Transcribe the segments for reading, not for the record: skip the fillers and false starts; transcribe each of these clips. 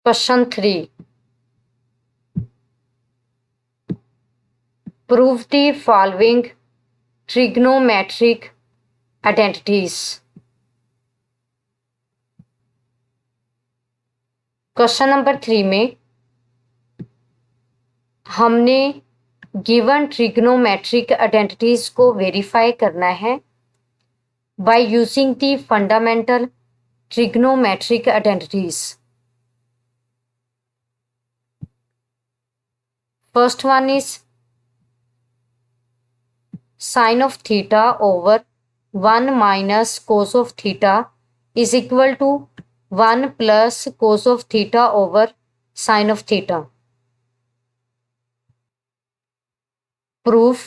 Question 3, prove the following trigonometric identities. Question number 3 में हमने given trigonometric identities को verify करना है by using the fundamental trigonometric identities. First one is sin of theta over 1 minus cos of theta is equal to 1 plus cos of theta over sin of theta. Proof.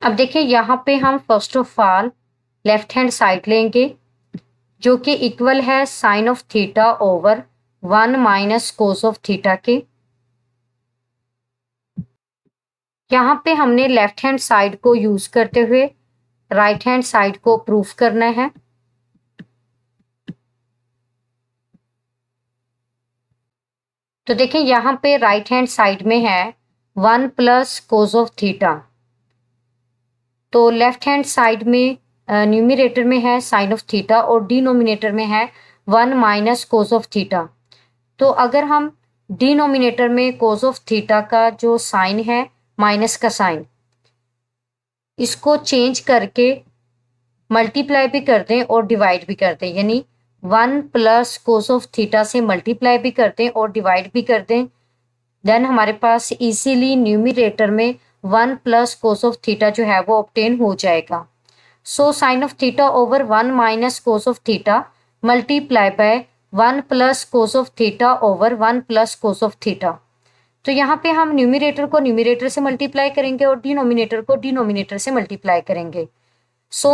अब देखिए यहाँ पे हम first of all left hand side लेंगे जो कि equal है sine of theta over 1 minus cos of theta के। यहाँ पे हमने लेफ्ट हैंड साइड को यूज करते हुए राइट हैंड साइड को प्रूफ करना है। तो देखिए यहाँ पे राइट हैंड साइड में है 1 प्लस कोस ऑफ थीटा, तो लेफ्ट हैंड साइड में न्यूमरेटर में है साइन ऑफ थीटा और डिनोमिनेटर में है 1 माइनस कोस ऑफ थीटा। तो अगर हम डिनोमिनेटर में कोस ऑफ थीटा का जो साइन है माइनस का साइन, इसको चेंज करके मल्टीप्लाई भी कर दें और डिवाइड भी कर दें, यानी 1 प्लस कोस ऑफ थीटा से मल्टीप्लाई भी कर दें और डिवाइड भी कर दें, देन हमारे पास इजीली न्यूमरेटर में 1 प्लस कोस ऑफ थीटा जो है वो ऑब्टेन हो जाएगा। सो sine of theta over 1 minus cos of theta multiply by 1 plus cos of theta over 1 plus cos of theta. तो यहाँ पे हम न्यूमरेटर को न्यूमरेटर से मल्टीप्लाई करेंगे और डिनोमिनेटर को डिनोमिनेटर से मल्टीप्लाई करेंगे। So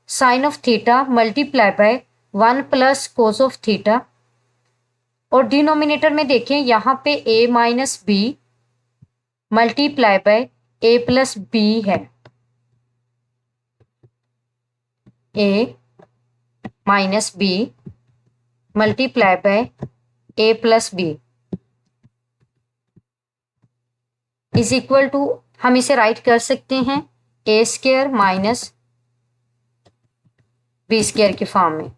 sine of theta multiply by 1 plus cos of theta, और डिनोमिनेटर में देखें यहाँ पे a minus B multiply by a plus B है, a minus B multiply by a plus B is equal to, हम इसे write कर सकते हैं a square minus B square की फॉर्म में।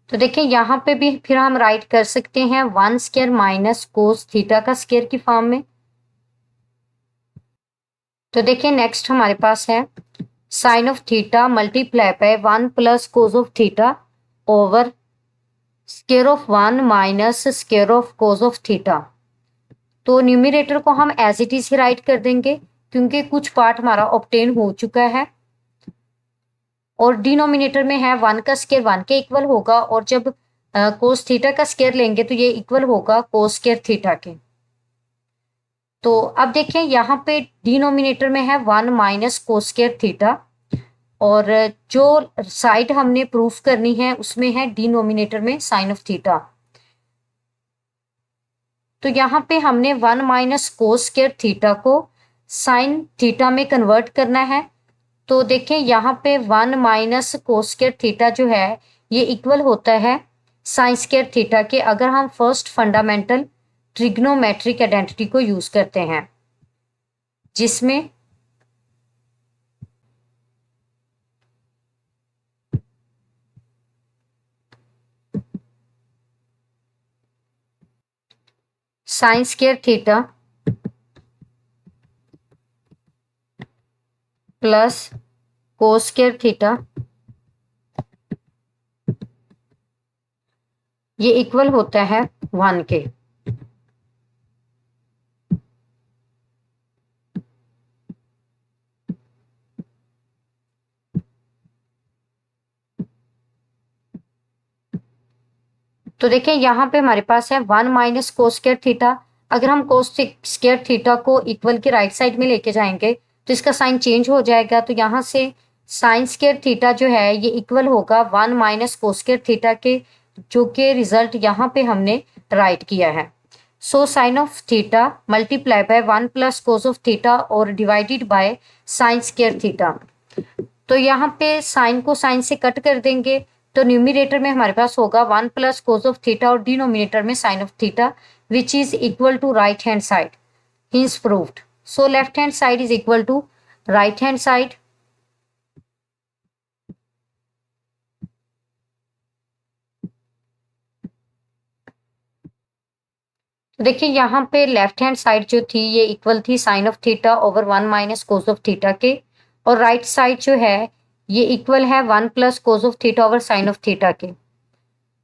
तो देखिए यहाँ पे भी फिर हम राइट कर सकते हैं 1 स्क्वायर माइनस कोस थीटा का स्क्वायर की फॉर्म में। तो देखिए नेक्स्ट हमारे पास है sine of theta multiply by 1 plus cos of theta over square of 1 minus square of cos of theta. तो न्यूमरेटर को हम एज इट इज ही राइट कर देंगे क्योंकि कुछ पार्ट हमारा ऑब्टेन हो चुका है, और डिनोमिनेटर में है 1 का स्क्वायर 1 के इक्वल होगा, और जब कोस थीटा का स्क्वायर लेंगे तो ये इक्वल होगा कोस स्क्वायर थीटा के। तो अब देखें यहाँ पे डिनोमिनेटर में है 1 माइनस कोस स्क्वायर थीटा, और जो साइड हमने प्रूफ करनी है उसमें है डिनोमिनेटर में साइन ऑफ थीटा। तो यहाँ पे हमने 1 माइनस कोस स्क्वायर थीटा को साइन थीटा में कन्वर्ट करना है। तो देखें यहाँ पे 1 माइनस कोस स्क्वायर थीटा जो है ये इक्वल होता है साइन स्क्वायर थीटा के, अगर हम फर्स्ट फंडामेंटल ट्रिग्नोमेट्रिक आइडेंटिटी को यूज करते हैं, जिसमें sign square theta plus cos square theta ये इक्वल होता है 1 के। तो देखिए यहाँ पे हमारे पास है 1 माइनस कोस स्क्वायर थीटा। अगर हम कोस स्क्वायर थीटा को इक्वल के राइट साइड में लेके जाएंगे तो इसका साइन चेंज हो जाएगा, तो यहाँ से साइन स्क्वायर थीटा जो है ये इक्वल होगा 1 माइनस कोस स्क्वायर थीटा के, जो कि रिजल्ट यहाँ पे हमने राइट किया है। So sine of theta multiply by 1 plus cos of theta और divided by sine square theta. तो यहाँ पे साइन को साइन से कट कर देंगे, तो न्यूमिरेटर में हमारे पास होगा 1 प्लस कोस ऑफ थीटा और डिनोमिनेटर में sine of theta, which is equal to right hand side. Hence proved. So left hand side is equal to right hand side. तो देखिए यहाँ पे लेफ्ट हैंड साइड जो थी ये इक्वल थी sine of theta over 1 minus cos of theta के, और राइट साइड जो है ये इक्वल है 1 plus cos of theta over sine of theta के।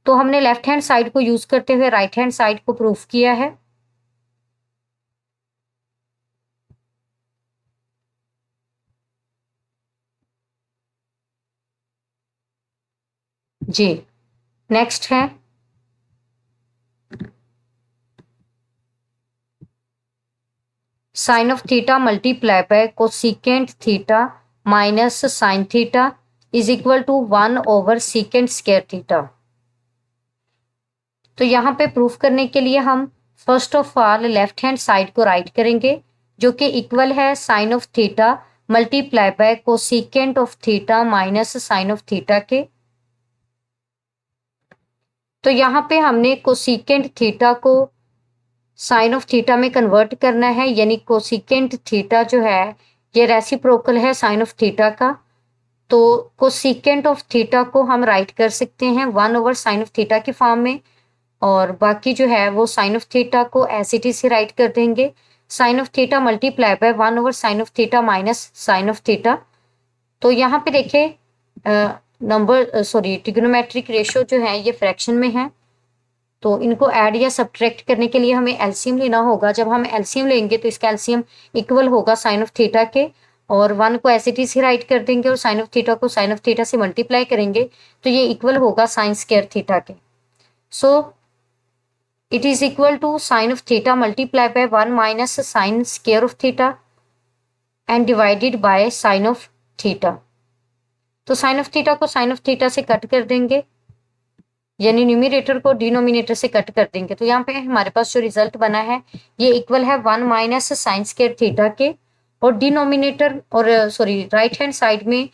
तो हमने लेफ्ट हैंड साइड को यूज करते हुए राइट हैंड साइड को प्रूफ किया है। जी, नेक्स्ट है sine of theta multiply by cosecant theta minus sine theta is equal to 1 over secant square theta. तो यहाँ पे प्रूफ करने के लिए हम first of all left hand side को राइट करेंगे, जो कि इक्वल है sine of theta multiply by cosecant of theta minus sine of theta के। तो यहाँ पे हमने कोसिकेंट थीटा को साइन ऑफ थीटा में कन्वर्ट करना है, यानी कोसिकेंट थीटा जो है ये रेसिप्रोकल है साइन ऑफ थीटा का। तो कोसिकेंट ऑफ थीटा को हम राइट कर सकते हैं 1 ओवर साइन ऑफ थीटा की फॉर्म में, और बाकी जो है वो साइन ऑफ थीटा को एज इट इज से राइट कर देंगे sine of theta multiply by 1 over sine of theta minus sine of theta. तो यहाँ पे देखिए ट्रिग्नोमेट्रिक रेशियो जो है ये फ्रैक्शन में है, तो इनको ऐड या सब्ट्रैक्ट करने के लिए हमें एलसीएम लेना होगा। जब हम एलसीएम लेंगे तो इसका एलसीएम इक्वल होगा साइन ऑफ थीटा के, और 1 को एज इट इज ही राइट कर देंगे और साइन ऑफ थीटा को साइन ऑफ थीटा से मल्टीप्लाई करेंगे तो ये इक्वल होगा साइन स्क्वायर थीटा के। So it is equal to sine of theta multiplied by 1 minus sine square of theta and divided by sine of theta। तो sign of theta को sine of theta से cut कर देंगे, यानी numerator को denominator से cut कर देंगे। तो यहाँ पे हमारे पास जो रिजल्ट बना है ये इक्वल है 1 माइनस साइन स्क्वायर थीटा के, और डिनोमिनेटर और राइट हैंड साइड में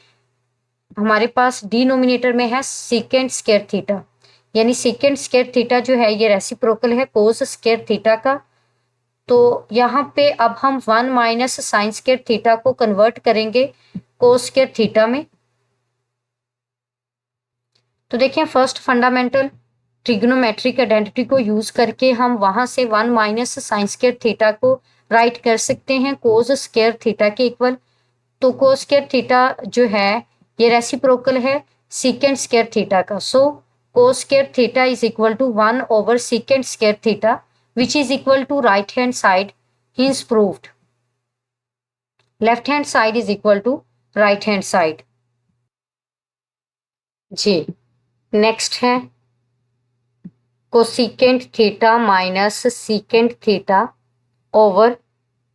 हमारे पास डिनोमिनेटर में है सीकेंट स्क्वायर थीटा, यानी सीकेंट स्क्वायर थीटा जो है ये रेसिप्रोकल है कोस स्क्वायर थीटा का। तो यहाँ पे अब हम 1 माइनस साइन स्क्वायर थीटा को कन्वर्ट करेंगे कोस स्क्वायर थीटा में। तो देखिए फर्स्ट फंडामेंटल ट्रिग्नोमेट्रिक आइडेंटिटी को यूज करके हम वहां से 1 माइनस साइन स्क्वायर थीटा को राइट कर सकते हैं कोस स्क्वायर थीटा के इक्वल। तो कोस स्क्वायर थीटा जो है ये रेसिप्रोकल है सीकेंट स्क्वायर थीटा का। सो cos square theta is equal to 1 over secant square theta, which is equal to right hand side. Hence proved. Left hand side is equal to right hand side। जी, next है cosecant theta minus secant theta over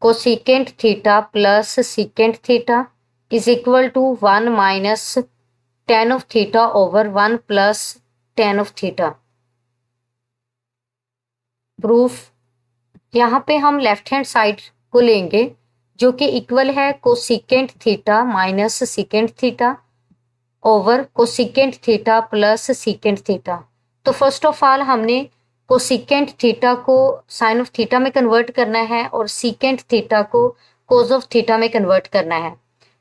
cosecant theta plus secant theta is equal to 1 minus tan of theta over 1 plus tan of theta. Proof, यहाँ पे हम left hand side को लेंगे जो कि equal है cosecant theta minus secant theta over cosecant theta plus secant theta. तो first of all हमने कोसिकेंट थीटा को साइन ऑफ थीटा में कन्वर्ट करना है और सीकेंट थीटा को कोस ऑफ थीटा में कन्वर्ट करना है।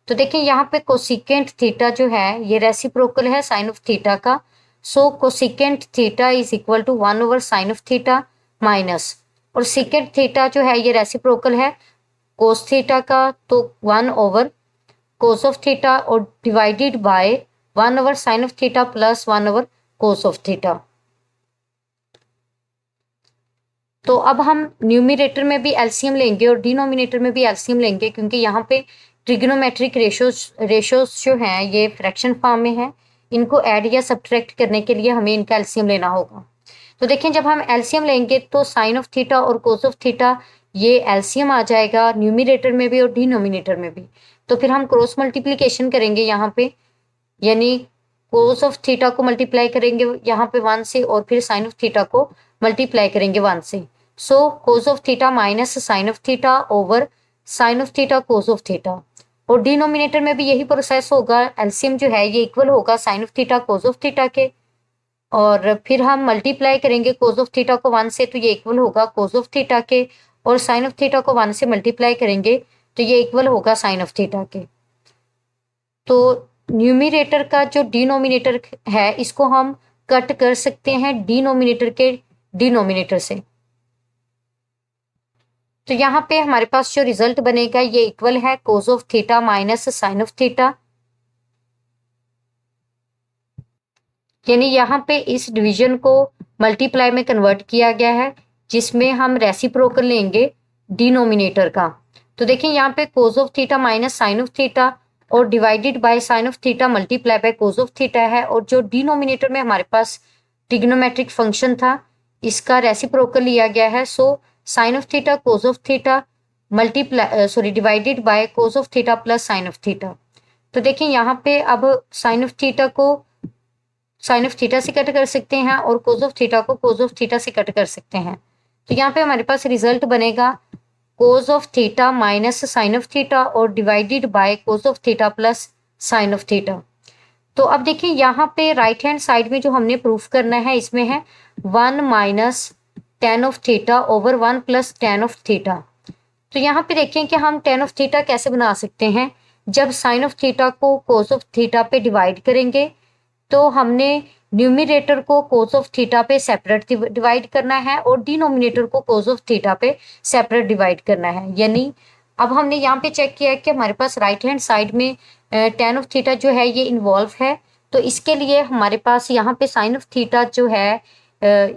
तो देखिए यहाँ पे कोसिकेंट थीटा जो है ये रेसिप्रोकल है साइन ऑफ थीटा का। So cosecant theta is equal to 1 over sine of theta minus, और सीकेंट थीटा जो है ये रेसिप्रोकल है कोस थीटा का, तो 1 ओवर कोस ऑफ थीटा और divided by 1 over sine of theta plus 1 over cos of theta. तो अब हम न्यूमिरेटर में भी एलसीएम लेंगे और डिनोमिनेटर में भी एलसीएम लेंगे, क्योंकि यहाँ पे ट्रिग्नोमेट्रिक रेशियोज जो हैं ये फ्रैक्शन फॉर्म में है। इनको ऐड या सब्ट्रैक्ट करने के लिए हमें इनका एलसीएम लेना होगा। तो देखें जब हम एलसीएम लेंगे तो साइन ऑफ थीटा और कोस ऑफ थीटा ये एलसीएम आ जाएगा न्यूमिरेटर में भी और डिनोमिनेटर में भी। तो फिर हम क्रॉस मल्टीप्लीकेशन करेंगे यहाँ पे, यानी कोस ऑफ थीटा को मल्टीप्लाई करेंगे यहाँ पे 1 से और फिर साइन ऑफ थीटा को मल्टीप्लाई करेंगे 1 से। So cos of theta minus sine of theta over sine of theta cos of theta. और डिनोमिनेटर में भी यही प्रोसेस होगा, एलसीएम जो है ये इक्वल होगा sine of theta cos of theta के, और फिर हम मल्टीप्लाई करेंगे कोस ऑफ थीटा को 1 से तो ये इक्वल होगा कोस ऑफ थीटा के, और साइन ऑफ थीटा को 1 से मल्टीप्लाई करेंगे तो ये इक्वल होगा साइन ऑफ थीटा के। तो न्यूमिरेटर का जो डिनोमिनेटर है इसको हम कट कर सकते हैं डिनोमिनेटर के डिनोमिनेटर से। तो यहाँ पे हमारे पास जो रिजल्ट बनेगा ये इक्वल है cos of theta minus sine of theta, यानी यहाँ पे इस डिवीजन को मल्टीप्लाई में कन्वर्ट किया गया है जिसमें हम रेसिप्रोकल लेंगे डिनोमिनेटर का। तो देखिए यहाँ पे cos of theta minus sine of theta और divided by sine of theta multiply by cos of theta है, और जो डिनोमिनेटर में हमारे पास ट्रिग्नोमेट्रिक फंक्शन था इसका रेसिप्रोकल लिया गया है। So sine of theta cos of theta multiply divided by cos of theta plus sine of theta. तो देखिए यहाँ पे अब साइन ऑफ थीटा को साइन ऑफ थीटा से कट कर सकते हैं और कोस ऑफ थीटा को कोस ऑफ थीटा से कट कर सकते हैं। तो यहाँ पे हमारे पास रिजल्ट बनेगा cos of theta minus sine of theta और divided by cos of theta plus sine of theta. तो अब देखिए यहाँ पे राइट हैंड साइड में जो हमने प्रूफ करना है इसमें है 1 minus tan of theta over 1 plus tan of theta. तो यहाँ पे देखें कि हम टेन ऑफ थीटा कैसे बना सकते हैं, जब साइन ऑफ थीटा को कोस ऑफ थीटा पे डिवाइड करेंगे तो हमने न्यूमिरेटर को कोस ऑफ थीटा पे सेपरेट डिवाइड करना है और डिनोमिनेटर को कोस ऑफ थीटा पे सेपरेट डिवाइड करना है। यानी अब हमने यहाँ पे चेक किया कि हमारे पास राइट हैंड साइड में टेन ऑफ थीटा जो है ये इन्वॉल्व है, तो इसके लिए हमारे पास यहाँ पे साइन ऑफ थीटा जो है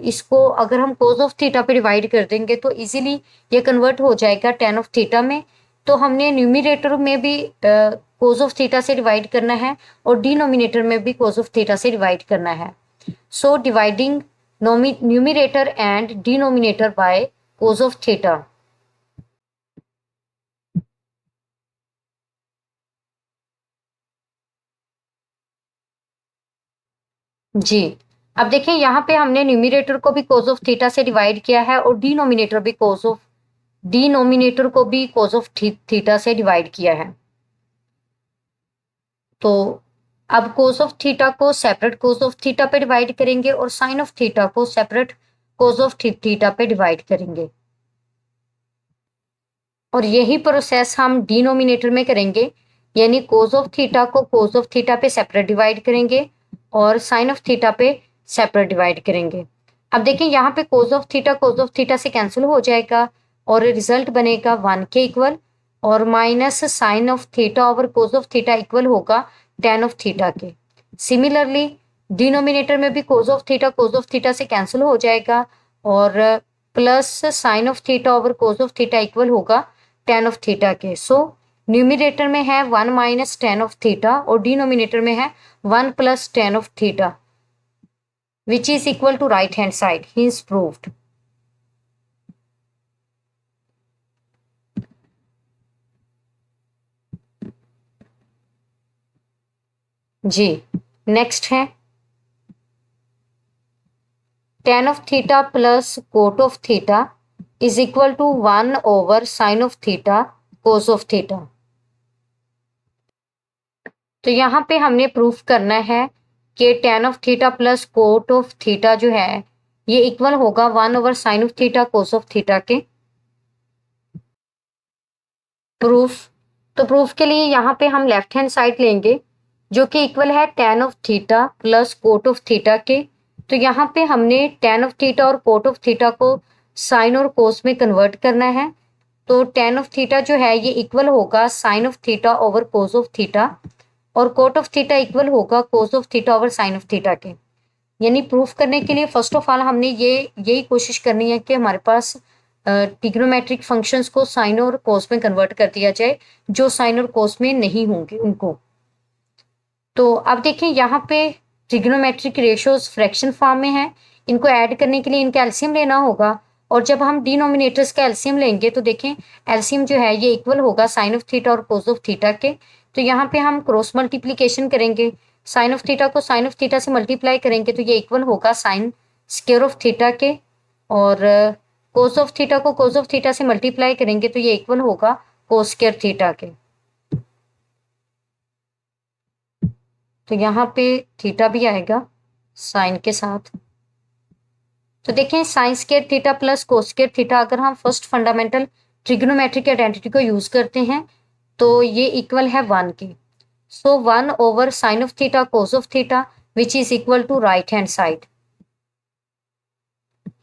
इसको अगर हम कोस ऑफ थीटा पे डिवाइड कर देंगे तो इजीली ये कन्वर्ट हो जाएगा टेन ऑफ थीटा में। तो हमने न्यूमिरेटर में भी कोस ऑफ थीटा से डिवाइड करना है और डिनोमिनेटर में भी कोस ऑफ थीटा से डिवाइड करना है। So dividing numerator and denominator by cos of theta. जी अब देखिए यहाँ पे हमने न्यूमिरेटर को भी कोस ऑफ थीटा से डिवाइड किया है और डिनोमिनेटर को भी कोस ऑफ थीटा से डिवाइड किया है। तो अब कोस ऑफ थीटा को सेपरेट कोस ऑफ थीटा पे डिवाइड करेंगे और साइन ऑफ थीटा को सेपरेट कोस ऑफ थीटा पे डिवाइड करेंगे, और यही प्रोसेस हम डिनोमिनेटर में करेंगे, यानी कोस ऑफ थीटा को कोस ऑफ थीटा पे सेपरेट डिवाइड करेंगे और साइन ऑफ थीटा पे सेपरेट डिवाइड करेंगे। अब देखिए यहाँ पे कोस ऑफ थीटा से कैंसिल हो जाएगा और रिजल्ट बनेगा 1 के इक्वल, और minus sine of theta over cos of theta equal होगा टेन ऑफ थीटा के। सिमिलरली डिनोमिनेटर में भी कोस ऑफ थीटा से कैंसिल हो जाएगा और plus sine of theta over cos of theta equal होगा टेन ऑफ थीटा के। सो न्यूमिनेटर में है 1 माइनस टेन ऑफ थीटा और डिनोमिनेटर में है 1 plus tan of theta which is equal to right hand side. He is proved. जी next है tan of theta plus cot of theta is equal to 1 over sine of theta cos of theta. तो यहाँ पे हमने proof करना है कि tan of theta plus cot of theta जो है ये इक्वल होगा 1 over sine of theta cos of theta के। प्रूफ, तो प्रूफ के लिए यहाँ पे हम लेफ्ट हैंड साइड लेंगे जो कि इक्वल है tan of theta plus cot of theta के। तो यहाँ पे हमने tan ऑफ थीटा और कोट ऑफ थीटा को साइन और कोस में कन्वर्ट करना है। तो tan ऑफ थीटा जो है ये इक्वल होगा sine of theta over cos of theta और कोट ऑफ थीटा इक्वल होगा cos of theta over sine of theta के। यानी प्रूफ करने के लिए फर्स्ट ऑफ ऑल हमने यही कोशिश करनी है कि हमारे पास ट्रिग्नोमेट्रिक फंक्शंस को साइन और कोस में कन्वर्ट कर दिया जाए, जो साइन और कोस में नहीं होंगे उनको। तो अब देखें यहाँ पे ट्रिग्नोमेट्रिक रेशियोज फ्रैक्शन फॉर्म में है, इनको ऐड करने के लिए इनका एलसीएम लेना होगा और जब हम डिनोमिनेटर्स का एलसीएम लेंगे तो देखें एलसीएम जो है ये इक्वल होगा साइन ऑफ थीटा और कोस ऑफ थीटा के। तो यहाँ पे हम क्रॉस मल्टीप्लीकेशन करेंगे, साइन ऑफ थीटा को साइन ऑफ थीटा से मल्टीप्लाई करेंगे तो ये इक्वल होगा साइन स्क्वायर ऑफ थीटा के, और कोस ऑफ थीटा को कोस ऑफ थीटा से मल्टीप्लाई करेंगे तो ये इक्वल होगा कोस स्क्वायर थीटा के। तो यहाँ पे थीटा भी आएगा साइन के साथ। तो देखें sine square theta plus cos square theta, अगर हम फर्स्ट फंडामेंटल ट्रिग्नोमेट्रिक आइडेंटिटी को यूज करते हैं तो ये इक्वल है 1 के। So 1 over sine of theta cos of theta which is equal to right hand side.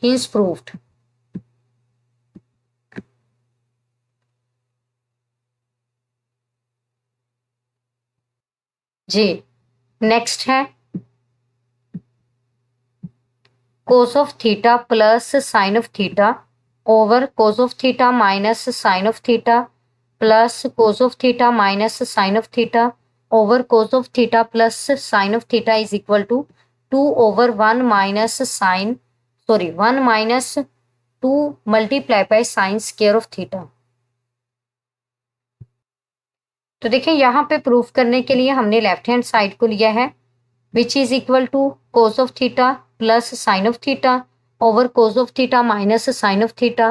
Hence proved। जी नेक्स्ट है cos of theta plus sine of theta over cos of theta minus sine of theta plus cos of theta minus sine of theta over cos of theta plus sine of theta is equal to 2 over 1 minus sine 1 minus 2 multiply by sine square of theta. तो देखिए यहाँ पे proof करने के लिए हमने left hand side को लिया है which is equal to cos of theta plus sine of theta over cos of theta minus sine of theta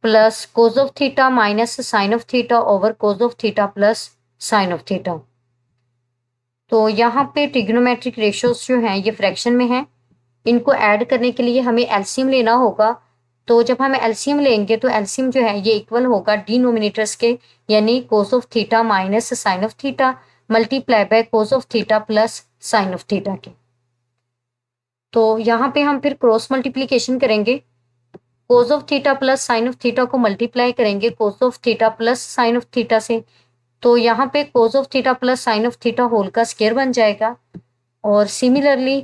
plus cos of theta minus sine of theta over cos of theta plus sine of theta. तो यहाँ पे trigonometric ratios जो हैं ये fraction में हैं, इनको add करने के लिए हमें एलसीएम लेना होगा। तो जब हम एलसीएम लेंगे तो एलसीएम जो है ये इक्वल होगा डिनोमिनेटर्स के, यानी cos of theta minus sine of theta multiply by cos of theta plus sine of theta के। तो यहाँ पे हम फिर क्रॉस मल्टीप्लीकेशन करेंगे, cos of theta plus sine of theta को मल्टीप्लाई करेंगे cos of theta plus sine of theta से। तो यहाँ पे cos of theta plus sine of theta whole का स्क्वायर बन जाएगा, और similarly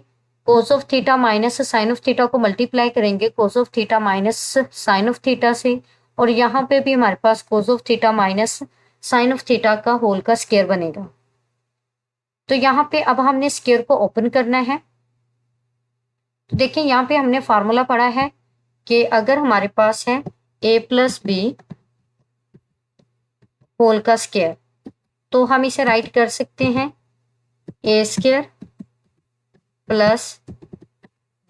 cos of theta minus sine of theta को मल्टीप्लाई करेंगे cos of theta minus sine of theta से, और यहाँ पे भी हमारे पास cos of theta minus sine of theta का होल का स्क्वायर बनेगा। तो यहाँ पे अब हमने स्क्वायर को ओपन करना है। तो देखिए यहाँ पे हमने फार्मूला पढ़ा है कि अगर हमारे पास है a प्लस बी होल का स्क्वायर, तो हम इसे राइट कर सकते हैं a square plus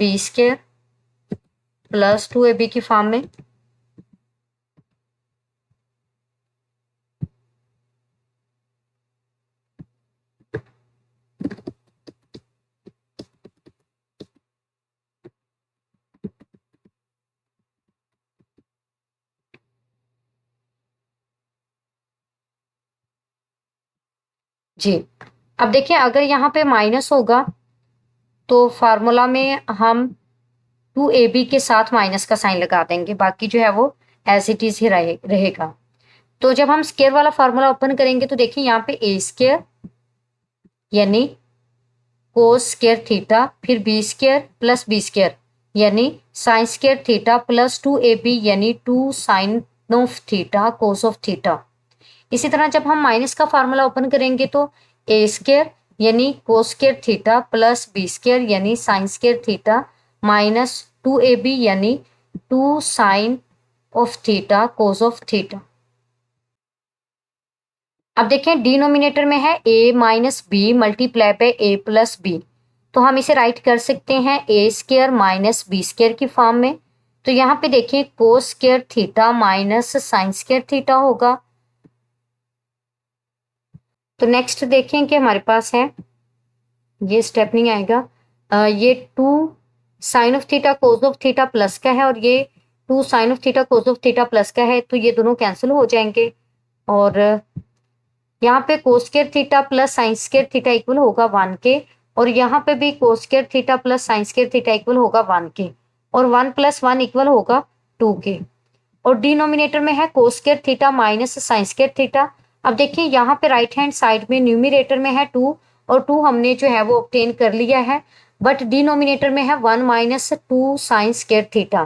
B square plus 2ab की फॉर्म में। जी अब देखिए अगर यहाँ पे माइनस होगा तो फार्मूला में हम 2ab के साथ माइनस का साइन लगा देंगे, बाकी जो है वो एज इट इज ही रहेगा। तो जब हम स्क्वायर वाला फार्मूला ओपन करेंगे तो देखिए यहाँ पे a स्क्वायर यानी कोस स्क्वायर थीटा, फिर B square plus B square यानी sine square theta plus 2ab यानी 2 sine of theta cos of theta. इसी तरह जब हम माइनस का फार्मूला ओपन करेंगे तो a स्क्वायर यानी cos square theta plus B square यानी sine square theta minus 2ab यानी 2 sine of theta cos of theta. अब देखें डिनोमिनेटर में है a minus B multiply by a plus B, तो हम इसे राइट कर सकते हैं a square minus B square की फॉर्म में। तो यहाँ पे देखिए cos square theta minus sine square theta होगा। तो नेक्स्ट देखें कि हमारे पास है, ये स्टेप नहीं आएगा, ये 2 sine of theta cos of theta plus का है और ये 2 sine of theta cos of theta plus का है, तो ये दोनों कैंसिल हो जाएंगे। और यहाँ पे कोस square theta plus sign square theta equal होगा 1 के, और यहाँ पे भी कोस square theta plus sign square theta equal होगा 1 के, और 1 प्लस 1 इक्वल होगा 2 के। और डिनोमिनेटर में है कोस square theta minus sine square theta. अब देखिए यहाँ पे राइट हैंड साइड में न्यूमिरेटर में है 2 और 2 हमने जो है वो ऑब्टेन कर लिया है, बट डिनोमिनेटर में है 1 माइनस 2 साइन स्क्वायर थीटा।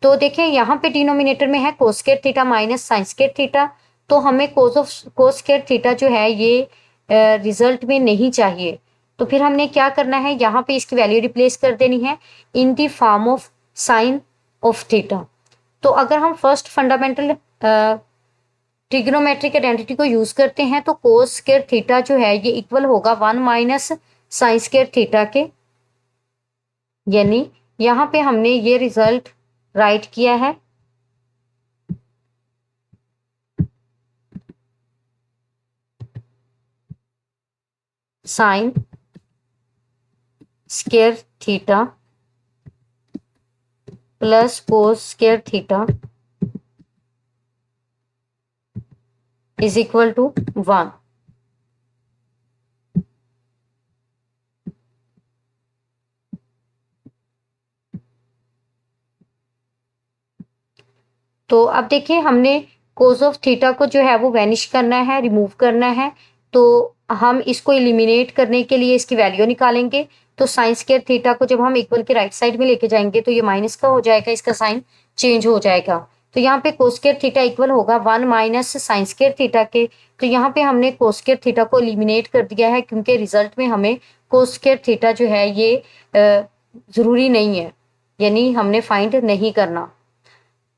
तो देखिए यहाँ पे डिनोमिनेटर में है कोस square theta minus sine square theta, तो हमें कोस स्क्वायर थीटा जो है ये रिजल्ट में नहीं चाहिए। तो फिर हमने क्या करना है, यहाँ पे इसकी वैल्यू रिप्लेस कर देनी है in the form of sine of theta. तो अगर हम फर्स्ट फंडामेंटल ट्रिग्नोमेट्रिक आइडेंटिटी को यूज करते हैं तो कोस स्क्वायर थीटा जो है ये इक्वल होगा 1 माइनस साइन स्क्वायर थीटा के, यानी यहाँ पे हमने ये रिजल्ट राइट किया है। Sine square theta plus cos square theta is equal to 1। तो अब देखिए हमने कोस ऑफ थीटा को जो है वो वैनिश करना है, रिमूव करना है। तो हम इसको एलिमिनेट करने के लिए इसकी वैल्यू निकालेंगे। तो साइन स्क्वायर थीटा को जब हम इक्वल के राइट साइड में लेके जाएंगे तो ये माइनस का हो जाएगा, इसका साइन चेंज हो जाएगा। तो यहाँ पे कोस स्क्वायर थीटा इक्वल होगा 1 माइनस साइन स्क्वायर थीटा के। तो यहाँ पे हमने कोस स्क्वायर थीटा को एलिमिनेट कर दिया है क्योंकि रिजल्ट में हमें कोस स्क्वायर थीटा जो है ये जरूरी नहीं है, यानी हमने फाइंड नहीं करना।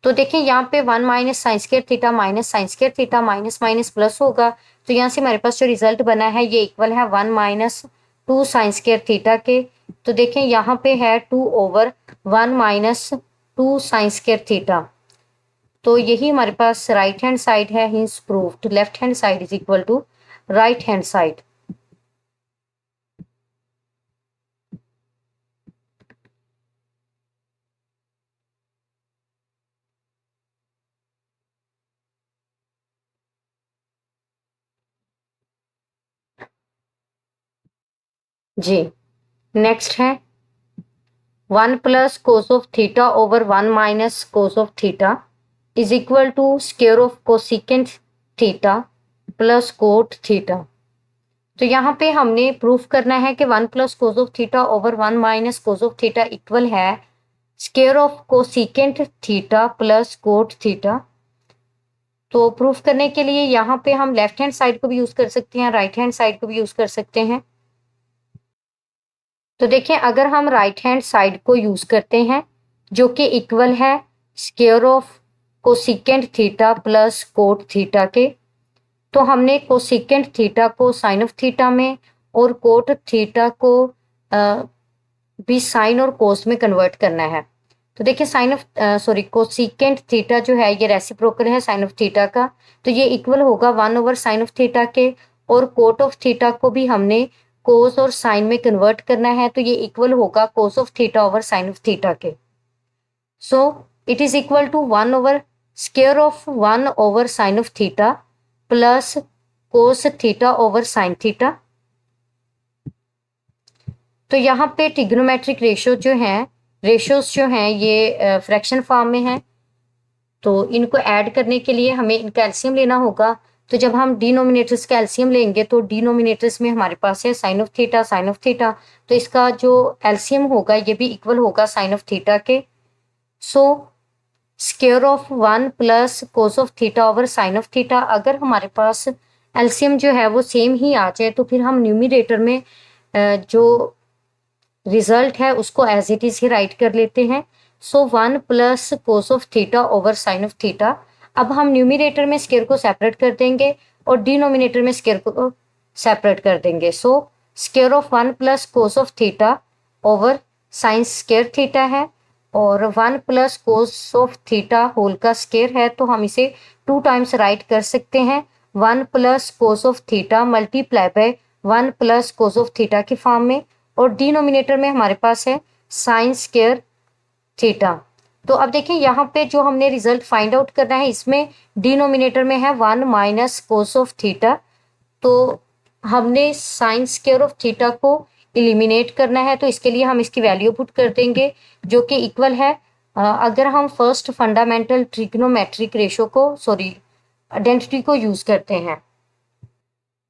तो देखिए यहाँ पे 1 minus sine square theta minus sine square theta minus minus plus होगा। तो यहाँ से हमारे पास जो रिजल्ट बना है ये इक्वल है 1 माइनस 2 साइन स्क्वायर थीटा के। तो देखें यहाँ पे है 2 over 1 minus 2 sine square theta. तो यही हमारे पास राइट हैंड साइड है, hence proved left hand side is equal to right hand side. जी नेक्स्ट है 1 plus cos of theta over 1 minus cos of theta is equal to square of cosecant theta plus cot theta. तो यहाँ पे हमने proof करना है कि 1 plus cos of theta over 1 minus cos of theta equal है square of cosecant theta plus cot theta. तो proof करने के लिए यहाँ पे हम लेफ्ट हैंड साइड को भी यूज कर सकते हैं, राइट हैंड साइड को भी यूज कर सकते हैं। तो देखिए अगर हम राइट हैंड साइड को यूज करते हैं जो कि इक्वल है square of cosecant theta plus cot theta के, तो हमने कोसिकेंट थीटा को साइन ऑफ थीटा में और कोट थीटा को भी साइन और कोस में कन्वर्ट करना है। तो देखिए साइन ऑफ कोसिकेंट थीटा जो है ये रेसिप्रोकल है साइन ऑफ थीटा का, तो ये इक्वल होगा 1 ओवर साइन ऑफ थीटा के। और कोट ऑफ थीटा को भी हमने कोस और साइन में कन्वर्ट करना है, तो ये इक्वल होगा cos of theta over sine of theta के। So it is equal to 1 over square of 1 over sine of theta plus cos theta over sine theta. तो यहाँ पे ट्रिग्नोमेट्रिक रेशियो जो हैं, रेशियोज जो हैं ये फ्रैक्शन फॉर्म में हैं। तो इनको ऐड करने के लिए हमें इनका एलसीएम लेना होगा। तो जब हम डिनोमिनेटर्स का एलसीएम लेंगे तो डिनोमिनेटर्स में हमारे पास है sine of theta sine of theta, तो इसका जो एलसीएम होगा ये भी इक्वल होगा साइन ऑफ थीटा के। So square of 1 plus cos of theta over sine of theta, अगर हमारे पास एलसीएम जो है वो सेम ही आ जाए तो फिर हम न्यूमिनेटर में जो रिजल्ट है उसको एज इट इज ही राइट कर लेते हैं। So 1 plus cos of theta over sine of theta. अब हम न्यूमिनेटर में स्क्वायर को सेपरेट कर देंगे और डिनोमिनेटर में स्क्वायर को सेपरेट कर देंगे। So square of 1 plus cos of theta over sine square theta है और 1 plus cos of theta whole का स्क्वायर है, तो हम इसे 2 टाइम्स राइट कर सकते हैं 1 plus cos of theta multiply by 1 plus cos of theta की फॉर्म में। और डिनोमिनेटर में हमारे पास है साइन स्क्वायर थीटा। तो अब देखिए यहाँ पे जो हमने रिजल्ट फाइंड आउट करना है इसमें डिनोमिनेटर में है 1 माइनस कोस ऑफ थीटा, तो हमने साइन स्क्वायर ऑफ थीटा को एलिमिनेट करना है। तो इसके लिए हम इसकी वैल्यू पुट कर देंगे जो कि इक्वल है अगर हम फर्स्ट फंडामेंटल ट्रिग्नोमेट्रिक रेशो को आइडेंटिटी को यूज करते हैं।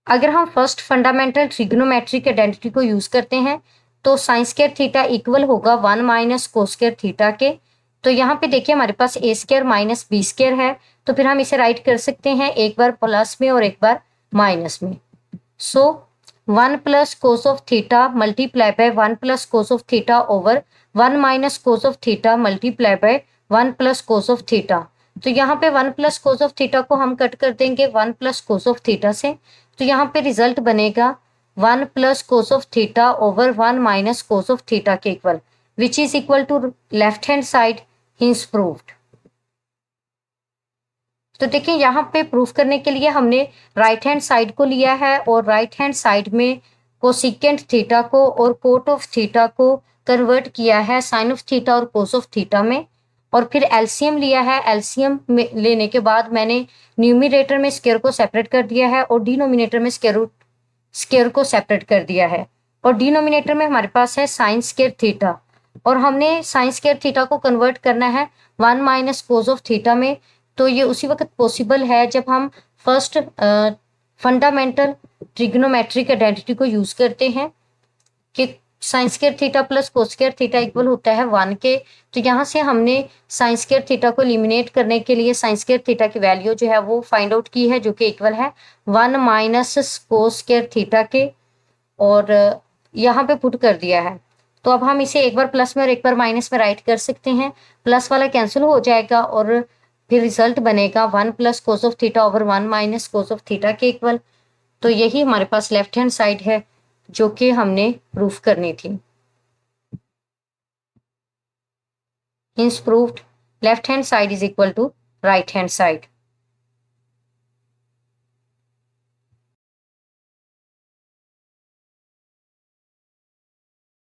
अगर हम फर्स्ट फंडामेंटल ट्रिग्नोमेट्रिक आइडेंटिटी को यूज करते हैं तो साइन स्क्वायर थीटा इक्वल होगा 1 माइनस कोस स्क्वायर थीटा के। तो यहाँ पे देखिए हमारे पास ए स्क्वायर माइनस बी स्क्वायर है, तो फिर हम इसे राइट कर सकते हैं एक बार प्लस में और एक बार माइनस में। सो 1 plus cos of theta multiply by 1 plus cos of theta over 1 minus cos of theta multiply by 1 plus cos of theta. तो यहाँ पे 1 प्लस कोस ऑफ थीटा को हम कट कर देंगे 1 प्लस कोस ऑफ थीटा से। तो यहाँ पे रिजल्ट बनेगा 1 plus cos of theta over 1 minus cos of theta के equal, which is equal to left hand side hence proved. तो देखिए यहाँ पे प्रूफ करने के लिए हमने राइट हैंड साइड को लिया है और राइट हैंड साइड में कोसिकेंट थीटा को और कोट ऑफ थीटा को कन्वर्ट किया है साइन ऑफ थीटा और कोस ऑफ थीटा में, और फिर एलसीएम लिया है। एलसीएम में लेने के बाद मैंने न्यूमिनेटर में स्क्वायर को सेपरेट कर दिया है और डिनोमिनेटर में स्क्वायर को सेपरेट कर दिया है, और डिनोमिनेटर में हमारे पास है साइन स्क्वायर थीटा, और हमने साइन स्क्वायर थीटा को कन्वर्ट करना है 1 माइनस कोस ऑफ थीटा में। तो ये उसी वक्त पॉसिबल है जब हम फर्स्ट फंडामेंटल ट्रिग्नोमेट्रिक आइडेंटिटी को यूज करते हैं कि sign square theta plus cos square theta equal होता है 1 के। तो यहाँ से हमने साइन स्क्वायर थीटा को एलिमिनेट करने के लिए साइन स्क्वायर थीटा की वैल्यू जो है वो फाइंड आउट की है, जो कि इक्वल है 1 माइनस कोस स्क्वायर थीटा के, और यहाँ पे पुट कर दिया है। तो अब हम इसे एक बार प्लस में और एक बार माइनस में राइट कर सकते हैं। प्लस वाला कैंसिल हो जाएगा और फिर रिजल्ट बनेगा 1 plus cos of theta over 1 minus cos of theta के इक्वल। तो यही हमारे पास लेफ्ट हैंड साइड है जो कि हमने प्रूफ करनी थी। Hence proved left hand side is equal to right hand side.